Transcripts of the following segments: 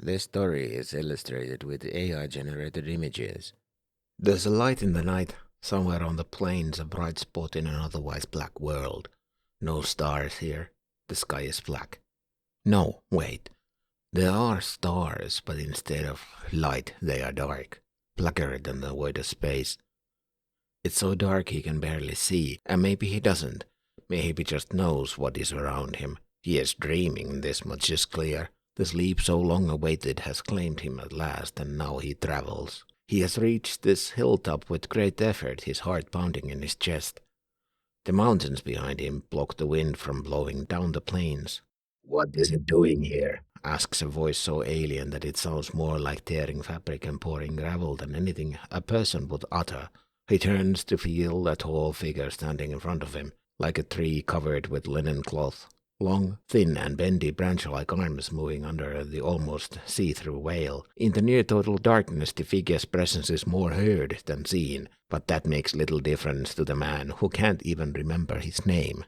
This story is illustrated with AI-generated images. There's a light in the night, somewhere on the plains, a bright spot in an otherwise black world. No stars here. The sky is black. No, wait. There are stars, but instead of light, they are dark. Blacker than the void of space. It's so dark he can barely see, and maybe he doesn't. Maybe he just knows what is around him. He is dreaming, this much is clear. The sleep so long awaited has claimed him at last, and now he travels. He has reached this hilltop with great effort, his heart pounding in his chest. The mountains behind him block the wind from blowing down the plains. "What is it doing here?" asks a voice so alien that it sounds more like tearing fabric and pouring gravel than anything a person would utter. He turns to feel a tall figure standing in front of him, like a tree covered with linen cloth. Long, thin, and bendy branch-like arms moving under the almost see-through veil. In the near-total darkness, the figure's presence is more heard than seen, but that makes little difference to the man, who can't even remember his name.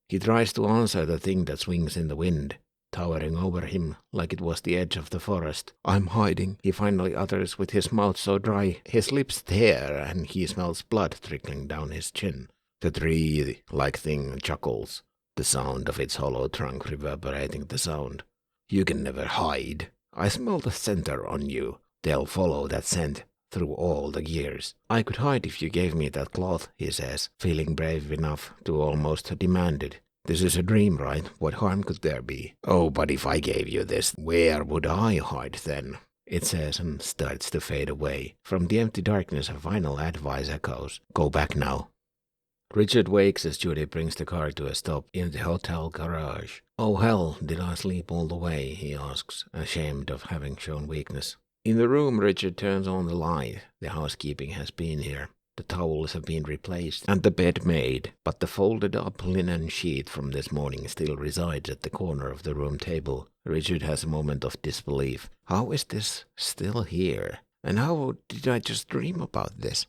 He tries to answer the thing that swings in the wind, towering over him like it was the edge of the forest. "I'm hiding," he finally utters with his mouth so dry his lips tear and he smells blood trickling down his chin. The tree-like thing chuckles, the sound of its hollow trunk reverberating the sound. "You can never hide. I smell the center on you. They'll follow that scent through all the years. I could hide if you gave me that cloth," he says, feeling brave enough to almost demand it. "This is a dream, right? What harm could there be?" "Oh, but if I gave you this, where would I hide then?" it says, and starts to fade away. From the empty darkness a final advice echoes. "Go back now." Richard wakes as Judy brings the car to a stop in the hotel garage. "Oh hell, did I sleep all the way?" he asks, ashamed of having shown weakness. In the room, Richard turns on the light. The housekeeping has been here. The towels have been replaced and the bed made, but the folded-up linen sheet from this morning still resides at the corner of the room table. Richard has a moment of disbelief. How is this still here? And how did I just dream about this?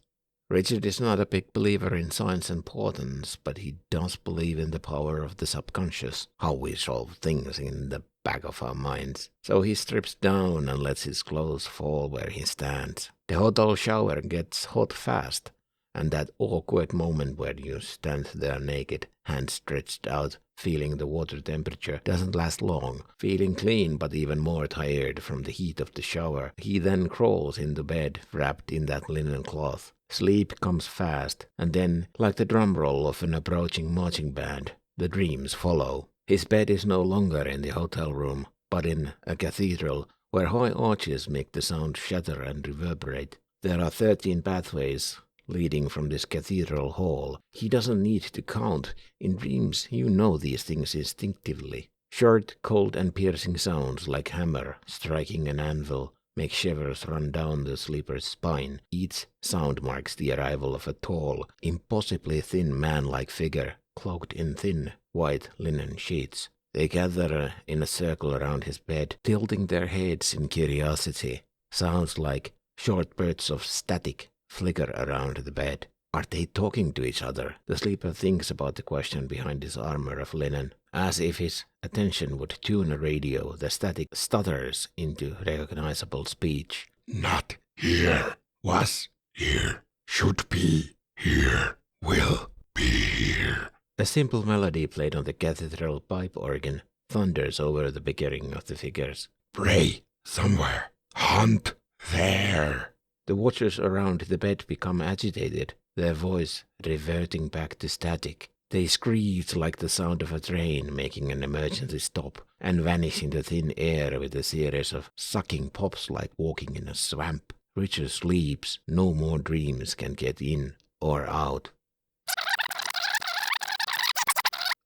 Richard is not a big believer in science and portents, but he does believe in the power of the subconscious, how we solve things in the back of our minds. So he strips down and lets his clothes fall where he stands. The hotel shower gets hot fast, and that awkward moment where you stand there naked, hands stretched out, feeling the water temperature, doesn't last long. Feeling clean but even more tired from the heat of the shower, he then crawls into bed, wrapped in that linen cloth. Sleep comes fast, and then, like the drum roll of an approaching marching band, the dreams follow. His bed is no longer in the hotel room, but in a cathedral, where high arches make the sound shatter and reverberate. There are 13 pathways leading from this cathedral hall. He doesn't need to count. In dreams, you know these things instinctively. Short, cold, and piercing sounds like hammer striking an anvil make shivers run down the sleeper's spine. Each sound marks the arrival of a tall, impossibly thin man-like figure, cloaked in thin, white linen sheets. They gather in a circle around his bed, tilting their heads in curiosity. Sounds like short bursts of static flicker around the bed. Are they talking to each other? The sleeper thinks about the question behind his armor of linen. As if his attention would tune a radio, the static stutters into recognizable speech. "Not here. Was here. Should be here. Will be here." A simple melody played on the cathedral pipe organ thunders over the bickering of the figures. "Pray somewhere. Hunt there." The watchers around the bed become agitated, their voice reverting back to static. They screech like the sound of a train making an emergency stop and vanish into thin air with a series of sucking pops like walking in a swamp. Richard sleeps. No more dreams can get in or out.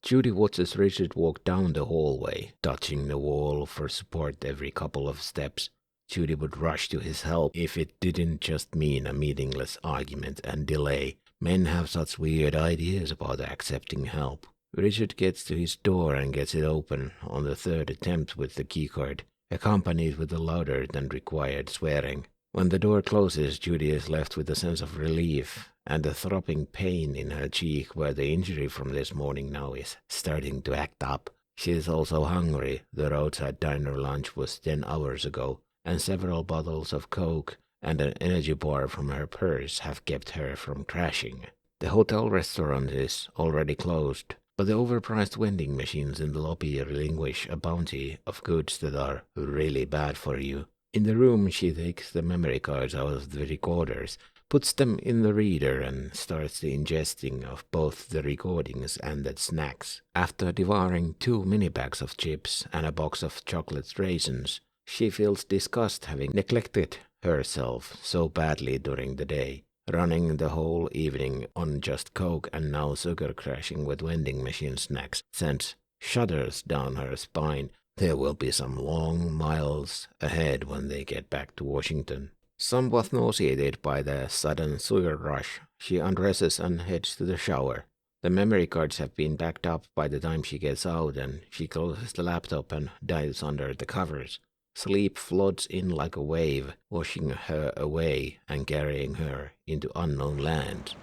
Judy watches Richard walk down the hallway, touching the wall for support every couple of steps. Judy would rush to his help if it didn't just mean a meaningless argument and delay. Men have such weird ideas about accepting help. Richard gets to his door and gets it open on the third attempt with the keycard, accompanied with a louder than required swearing. When the door closes, Judy is left with a sense of relief and a throbbing pain in her cheek where the injury from this morning now is starting to act up. She is also hungry. The roadside diner lunch was 10 hours ago, and several bottles of Coke and an energy bar from her purse have kept her from crashing. The hotel restaurant is already closed, but the overpriced vending machines in the lobby relinquish a bounty of goods that are really bad for you. In the room, she takes the memory cards out of the recorders, puts them in the reader, and starts the ingesting of both the recordings and the snacks. After devouring 2 mini bags of chips and a box of chocolate raisins, she feels disgust having neglected herself so badly during the day, running the whole evening on just Coke and now sugar crashing with vending machine snacks sends shudders down her spine. There will be some long miles ahead when they get back to Washington. Somewhat nauseated by the sudden sugar rush, she undresses and heads to the shower. The memory cards have been backed up by the time she gets out, and she closes the laptop and dives under the covers. Sleep floods in like a wave, washing her away and carrying her into unknown lands.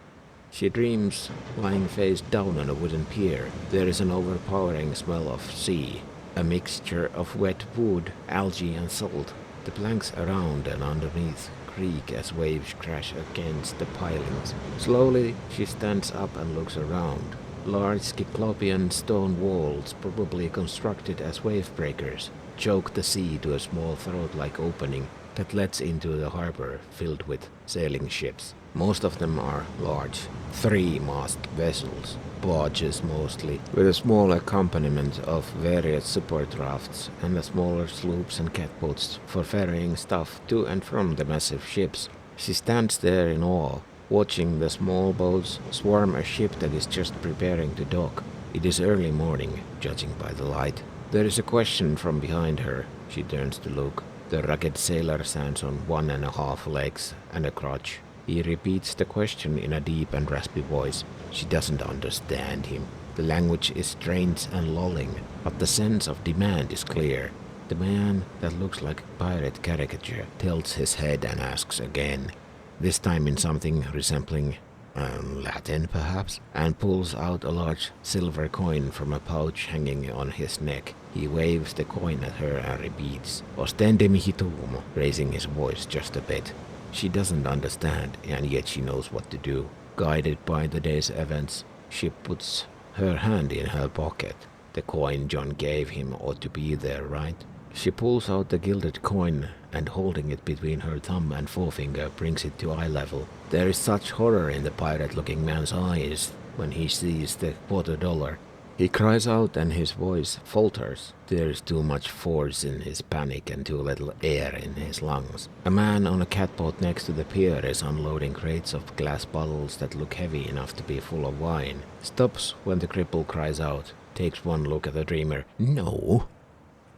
She dreams lying face down on a wooden pier. There is an overpowering smell of sea, a mixture of wet wood, algae and salt. The planks around and underneath creak as waves crash against the pilings. Slowly she stands up and looks around. Large Cyclopean stone walls, probably constructed as wave breakers, choke the sea to a small throat-like opening that lets into the harbor filled with sailing ships. Most of them are large, 3-mast vessels, barges mostly, with a small accompaniment of various support rafts and the smaller sloops and catboats for ferrying stuff to and from the massive ships. She stands there in awe, watching the small boats swarm a ship that is just preparing to dock. It is early morning, judging by the light. There is a question from behind her. She turns to look. The rugged sailor stands on 1.5 legs and a crutch. He repeats the question in a deep and raspy voice. She doesn't understand him. The language is strange and lulling, but the sense of demand is clear. The man that looks like a pirate caricature tilts his head and asks again, this time in something resembling Latin perhaps, and pulls out a large silver coin from a pouch hanging on his neck. He waves the coin at her and repeats, ostende mihitum, raising his voice just a bit. She doesn't understand, and yet she knows what to do. Guided by the day's events, she puts her hand in her pocket. The coin John gave him ought to be there, right? She pulls out the gilded coin and, holding it between her thumb and forefinger, brings it to eye level. There is such horror in the pirate-looking man's eyes when he sees the $quarter. He cries out and his voice falters. There is too much force in his panic and too little air in his lungs. A man on a catboat next to the pier is unloading crates of glass bottles that look heavy enough to be full of wine. Stops when the cripple cries out, takes one look at the dreamer. No.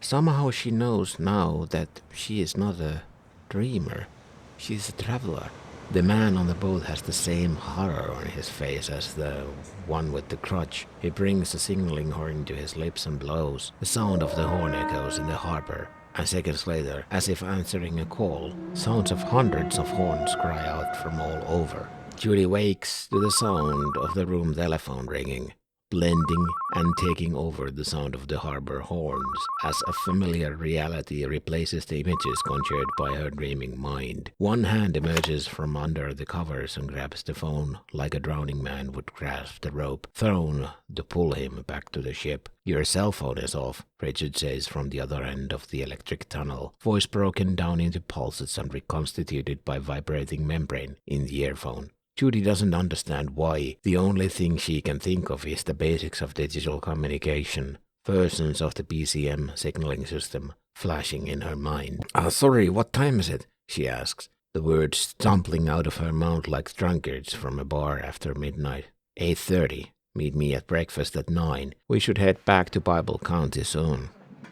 Somehow she knows now that she is not a dreamer. She is a traveler. The man on the boat has the same horror on his face as the one with the crutch. He brings a signaling horn to his lips and blows. The sound of the horn echoes in the harbor, and seconds later, as if answering a call, sounds of hundreds of horns cry out from all over. Judy wakes to the sound of the room telephone ringing, blending and taking over the sound of the harbor horns as a familiar reality replaces the images conjured by her dreaming mind. One hand emerges from under the covers and grabs the phone like a drowning man would grasp the rope thrown to pull him back to the ship. Your cell phone is off, Richard says from the other end of the electric tunnel, voice broken down into pulses and reconstituted by vibrating membrane in the earphone. Judy doesn't understand why. The only thing she can think of is the basics of digital communication, versions of the PCM signaling system flashing in her mind. Sorry, what time is it? She asks, the words stumbling out of her mouth like drunkards from a bar after midnight. 8:30. Meet me at breakfast at 9. We should head back to Bible County soon.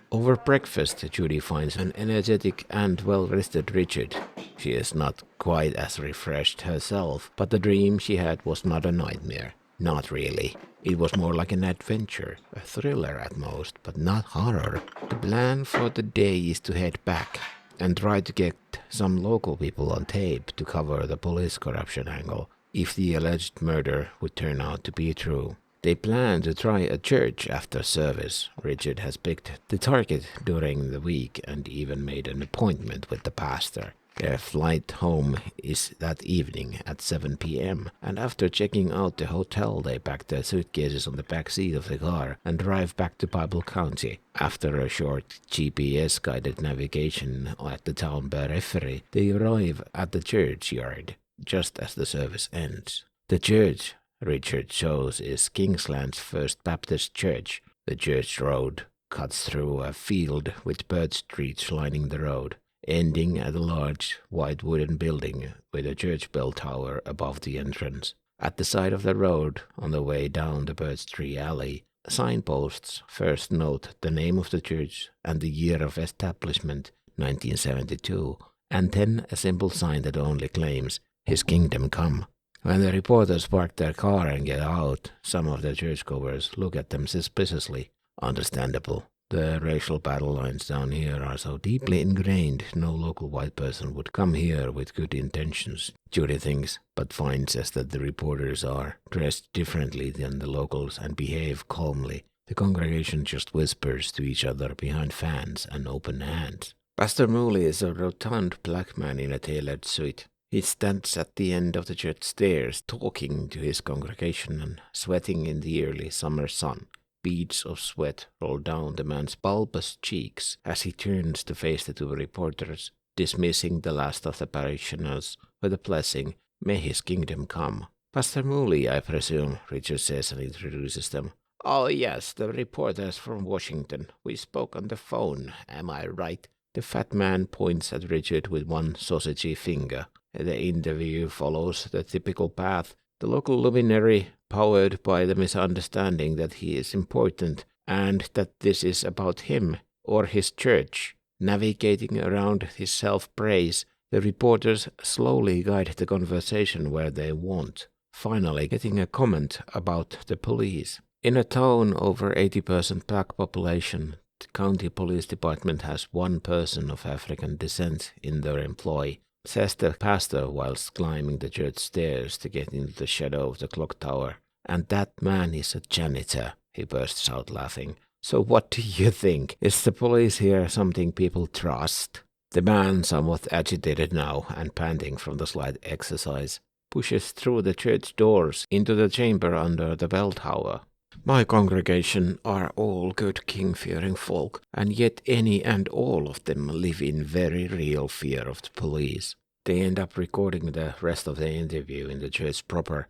Over breakfast, Judy finds an energetic and well-rested Richard. She is not quite as refreshed herself, but the dream she had was not a nightmare. Not really. It was more like an adventure, a thriller at most, but not horror. The plan for the day is to head back and try to get some local people on tape to cover the police corruption angle, if the alleged murder would turn out to be true. They plan to try a church after service. Richard has picked the target during the week and even made an appointment with the pastor. Their flight home is that evening at 7 p.m. and after checking out the hotel they pack their suitcases on the back seat of the car and drive back to Bible County. After a short GPS-guided navigation at the town periphery, they arrive at the churchyard just as the service ends. The church Richard shows is Kingsland's First Baptist Church. The church road cuts through a field with birch trees lining the road, ending at a large white wooden building with a church bell tower above the entrance. At the side of the road, on the way down the birch tree alley, signposts first note the name of the church and the year of establishment, 1972, and then a simple sign that only claims, His Kingdom Come. When the reporters park their car and get out, some of the churchgoers look at them suspiciously. Understandable. The racial battle lines down here are so deeply ingrained, no local white person would come here with good intentions, Judy thinks, but finds as that the reporters are dressed differently than the locals and behave calmly. The congregation just whispers to each other behind fans and open hands. Pastor Mooley is a rotund black man in a tailored suit. He stands at the end of the church stairs, talking to his congregation and sweating in the early summer sun. Beads of sweat roll down the man's bulbous cheeks as he turns to face the two reporters, dismissing the last of the parishioners with a blessing, May His Kingdom Come. Pastor Mooley, I presume, Richard says and introduces them. Oh yes, the reporters from Washington. We spoke on the phone, am I right? The fat man points at Richard with one sausagey finger. The interview follows the typical path. The local luminary, powered by the misunderstanding that he is important and that this is about him or his church, navigating around his self-praise, the reporters slowly guide the conversation where they want, finally getting a comment about the police. In a town over 80% black population, the county police department has one person of African descent in their employ, says the pastor whilst climbing the church stairs to get into the shadow of the clock tower. And that man is a janitor, he bursts out laughing. So what do you think? Is the police here something people trust? The man, somewhat agitated now and panting from the slight exercise, pushes through the church doors into the chamber under the bell tower. My congregation are all good king-fearing folk, and yet any and all of them live in very real fear of the police. They end up recording the rest of the interview in the church proper,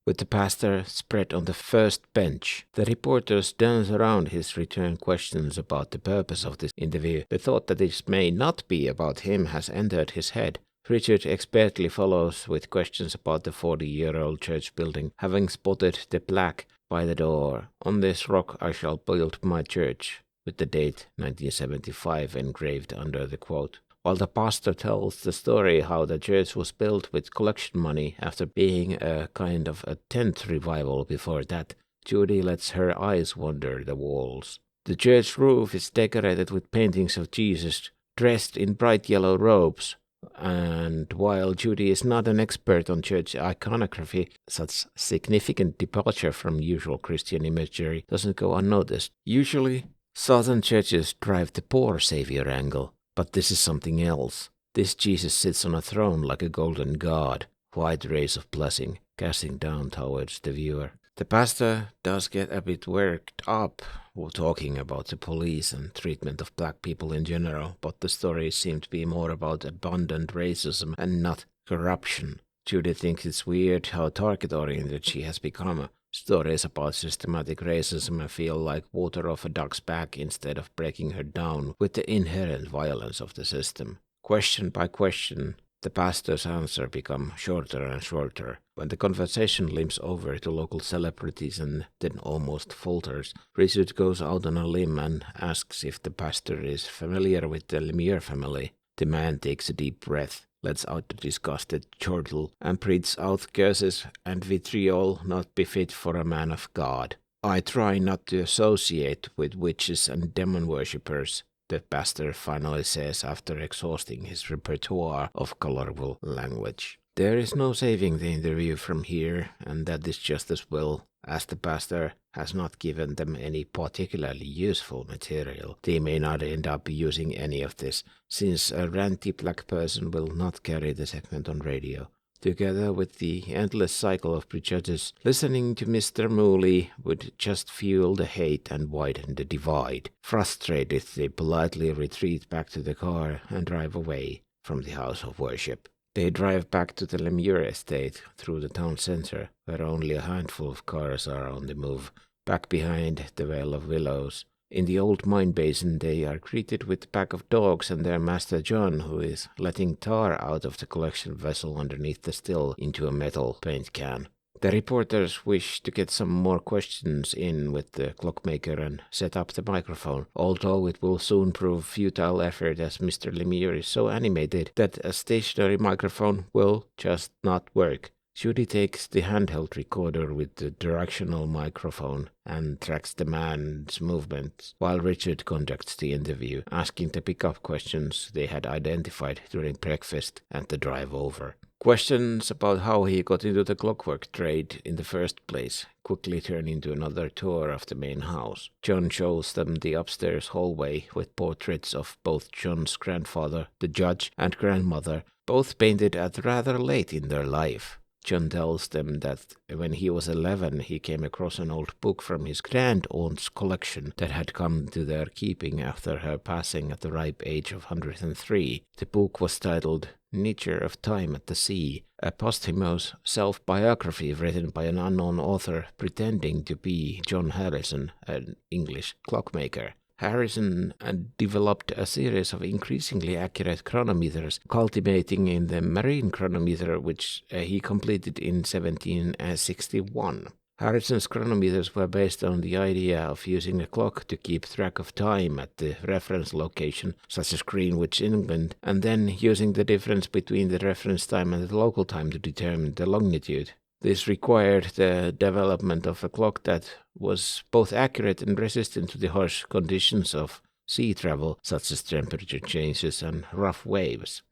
with the pastor spread on the first bench. The reporters dance around his return questions about the purpose of this interview. The thought that this may not be about him has entered his head. Richard expertly follows with questions about the 40-year-old church building, having spotted the plaque by the door, On this rock I shall build my church, with the date 1975 engraved under the quote. While the pastor tells the story how the church was built with collection money after being a kind of a tent revival before that, Judy lets her eyes wander the walls. The church roof is decorated with paintings of Jesus dressed in bright yellow robes, and while Judy is not an expert on church iconography, such significant departure from usual Christian imagery doesn't go unnoticed. Usually, Southern churches drive the poor savior angle, but this is something else. This Jesus sits on a throne like a golden god, white rays of blessing casting down towards the viewer. The pastor does get a bit worked up while talking about the police and treatment of black people in general, but the stories seem to be more about abundant racism and not corruption. Judy thinks it's weird how target-oriented she has become. Stories about systematic racism feel like water off a duck's back instead of breaking her down with the inherent violence of the system. Question by question, the pastor's answer becomes shorter and shorter. When the conversation limps over to local celebrities and then almost falters, Richard goes out on a limb and asks if the pastor is familiar with the Lemire family. The man takes a deep breath, lets out the disgusted chortle, and breathes out curses and vitriol not befit for a man of God. I try not to associate with witches and demon worshippers, the pastor finally says after exhausting his repertoire of colorful language. There is no saving the interview from here, and that is just as well, as the pastor has not given them any particularly useful material. They may not end up using any of this, since a ranty black person will not carry the segment on radio. Together with the endless cycle of prejudice, listening to Mr. Mooley would just fuel the hate and widen the divide. Frustrated, they politely retreat back to the car and drive away from the house of worship. They drive back to the Lemure estate through the town center, where only a handful of cars are on the move. Back behind the Vale of Willows, in the old mine basin, they are greeted with a pack of dogs and their master John, who is letting tar out of the collection vessel underneath the still into a metal paint can. The reporters wish to get some more questions in with the clockmaker and set up the microphone, although it will soon prove futile effort as Mr. Lemire is so animated that a stationary microphone will just not work. Judy takes the handheld recorder with the directional microphone and tracks the man's movements, while Richard conducts the interview, asking the pick-up questions they had identified during breakfast and the drive over. Questions about how he got into the clockwork trade in the first place quickly turn into another tour of the main house. John shows them the upstairs hallway with portraits of both John's grandfather, the judge, and grandmother, both painted at rather late in their life. John tells them that when he was 11, he came across an old book from his grandaunt's collection that had come to their keeping after her passing at the ripe age of 103. The book was titled Nature of Time at the Sea, a posthumous self-biography written by an unknown author pretending to be John Harrison, an English clockmaker. Harrison developed a series of increasingly accurate chronometers, culminating in the marine chronometer, which he completed in 1761. Harrison's chronometers were based on the idea of using a clock to keep track of time at the reference location, such as Greenwich, England, and then using the difference between the reference time and the local time to determine the longitude. This required the development of a clock that was both accurate and resistant to the harsh conditions of sea travel, such as temperature changes and rough waves.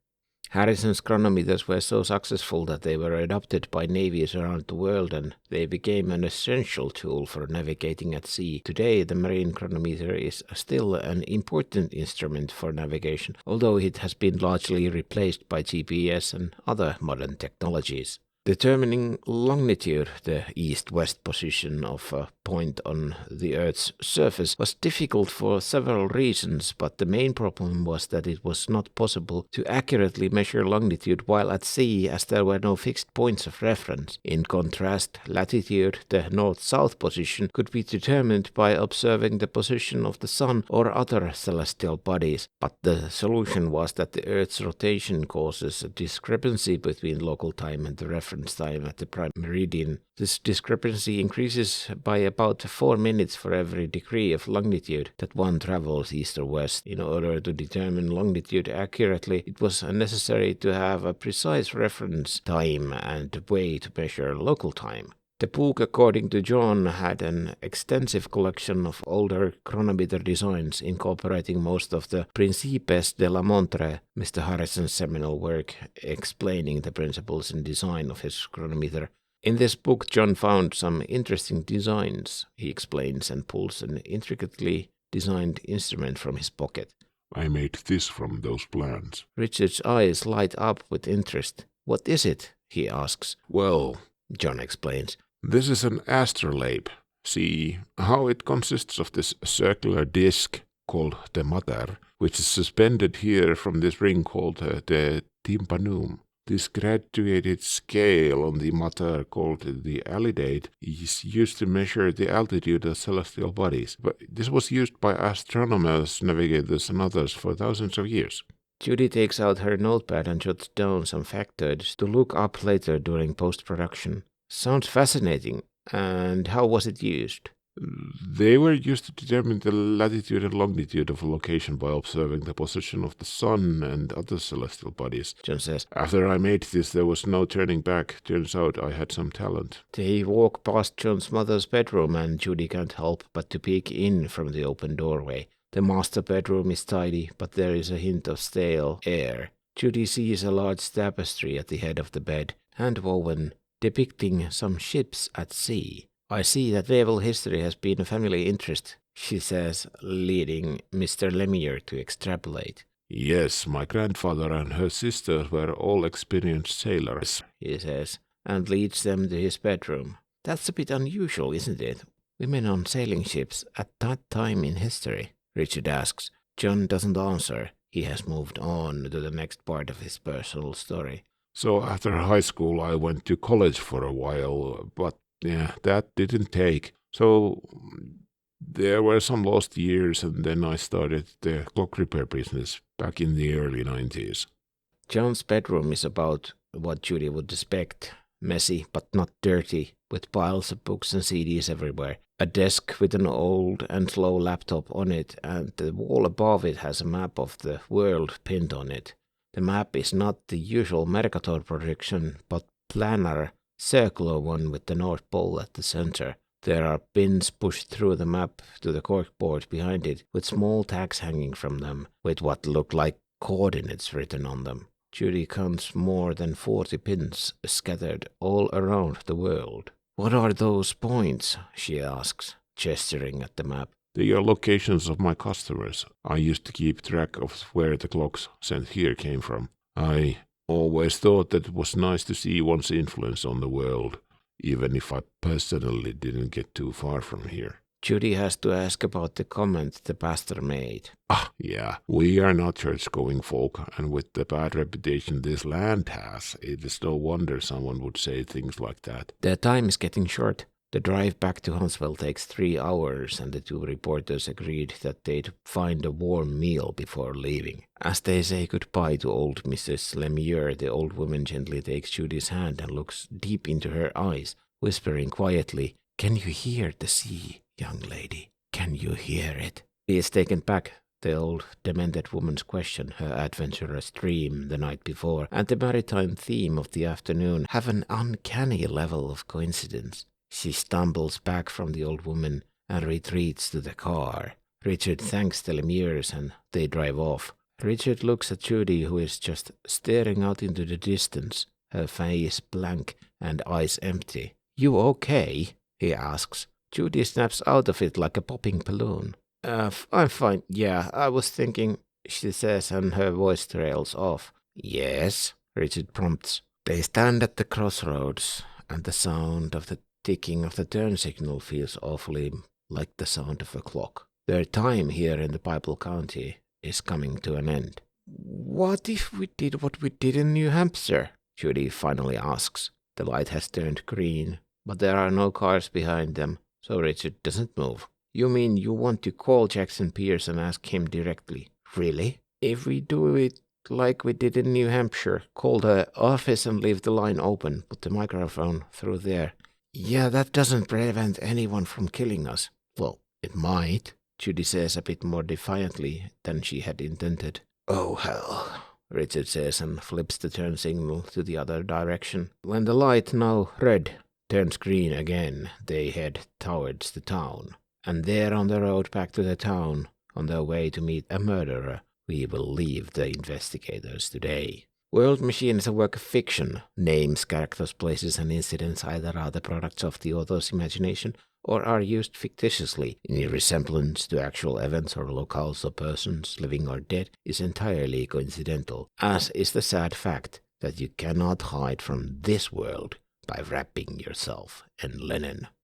Harrison's chronometers were so successful that they were adopted by navies around the world, and they became an essential tool for navigating at sea. Today, the marine chronometer is still an important instrument for navigation, although it has been largely replaced by GPS and other modern technologies. Determining longitude, the east-west position of a point on the Earth's surface, was difficult for several reasons, but the main problem was that it was not possible to accurately measure longitude while at sea, as there were no fixed points of reference. In contrast, latitude, the north-south position, could be determined by observing the position of the sun or other celestial bodies, but the solution was that the Earth's rotation causes a discrepancy between local time and the reference time at the prime meridian. This discrepancy increases by about 4 minutes for every degree of longitude that one travels east or west. In order to determine longitude accurately, it was necessary to have a precise reference time and way to measure local time. The book, according to John, had an extensive collection of older chronometer designs incorporating most of the Principes de la Montre, Mr. Harrison's seminal work explaining the principles and design of his chronometer. In this book, John found some interesting designs, he explains, and pulls an intricately designed instrument from his pocket. I made this from those plans. Richard's eyes light up with interest. What is it? He asks. Well, John explains. This is an astrolabe. See how it consists of this circular disc called the mater, which is suspended here from this ring called the tympanum. This graduated scale on the mater called the alidade is used to measure the altitude of celestial bodies. But this was used by astronomers, navigators, and others for thousands of years. Judy takes out her notepad and jots down some factoids to look up later during post-production. Sounds fascinating. And how was it used? They were used to determine the latitude and longitude of a location by observing the position of the sun and other celestial bodies, John says. After I made this, there was no turning back. Turns out I had some talent. They walk past John's mother's bedroom, and Judy can't help but to peek in from the open doorway. The master bedroom is tidy, but there is a hint of stale air. Judy sees a large tapestry at the head of the bed, hand-woven, depicting some ships at sea. I see that naval history has been a family interest, she says, leading Mr. Lemire to extrapolate. Yes, my grandfather and her sisters were all experienced sailors, he says, and leads them to his bedroom. That's a bit unusual, isn't it? Women on sailing ships at that time in history, Richard asks. John doesn't answer. He has moved on to the next part of his personal story. So after high school I went to college for a while, but that didn't take. So there were some lost years, and then I started the clock repair business back in the early 90s. John's bedroom is about what Judy would expect. Messy, but not dirty, with piles of books and CDs everywhere. A desk with an old and slow laptop on it, and the wall above it has a map of the world pinned on it. The map is not the usual Mercator projection, but planar, circular one with the North Pole at the center. There are pins pushed through the map to the corkboard behind it, with small tags hanging from them, with what look like coordinates written on them. Judy counts more than 40 pins scattered all around the world. What are those points? She asks, gesturing at the map. They are locations of my customers. I used to keep track of where the clocks sent here came from. I always thought that it was nice to see one's influence on the world, even if I personally didn't get too far from here. Judy has to ask about the comment the pastor made. Yeah, we are not church-going folk, and with the bad reputation this land has, it is no wonder someone would say things like that. The time is getting short. The drive back to Huntsville takes 3 hours, and the two reporters agreed that they'd find a warm meal before leaving. As they say goodbye to old Mrs. Lemire, the old woman gently takes Judy's hand and looks deep into her eyes, whispering quietly, "Can you hear the sea, young lady? Can you hear it?" He is taken back. The old demented woman's question, her adventurous dream the night before, and the maritime theme of the afternoon have an uncanny level of coincidence. She stumbles back from the old woman and retreats to the car. Richard thanks the Lemires and they drive off. Richard looks at Judy, who is just staring out into the distance, her face blank and eyes empty. "You okay?" he asks. Judy snaps out of it like a popping balloon. I'm fine. Yeah, I was thinking," she says, and her voice trails off. "Yes," Richard prompts. They stand at the crossroads, and the sound of the ticking of the turn signal feels awfully like the sound of a clock. Their time here in the Bible County is coming to an end. "What if we did what we did in New Hampshire?" Judy finally asks. The light has turned green, but there are no cars behind them, so Richard doesn't move. "You mean you want to call Jackson Pierce and ask him directly?" "Really?" "If we do it like we did in New Hampshire, call the office and leave the line open, put the microphone through there." "Yeah, that doesn't prevent anyone from killing us." "Well, it might," Judy says a bit more defiantly than she had intended. "Oh, hell," Richard says and flips the turn signal to the other direction. When the light, now red, turns green again, they head towards the town. And there on the road back to the town, on their way to meet a murderer, we will leave the investigators today. World Machine is a work of fiction. Names, characters, places, and incidents either are the products of the author's imagination or are used fictitiously. Any resemblance to actual events or locales or persons, living or dead, is entirely coincidental, as is the sad fact that you cannot hide from this world by wrapping yourself in linen.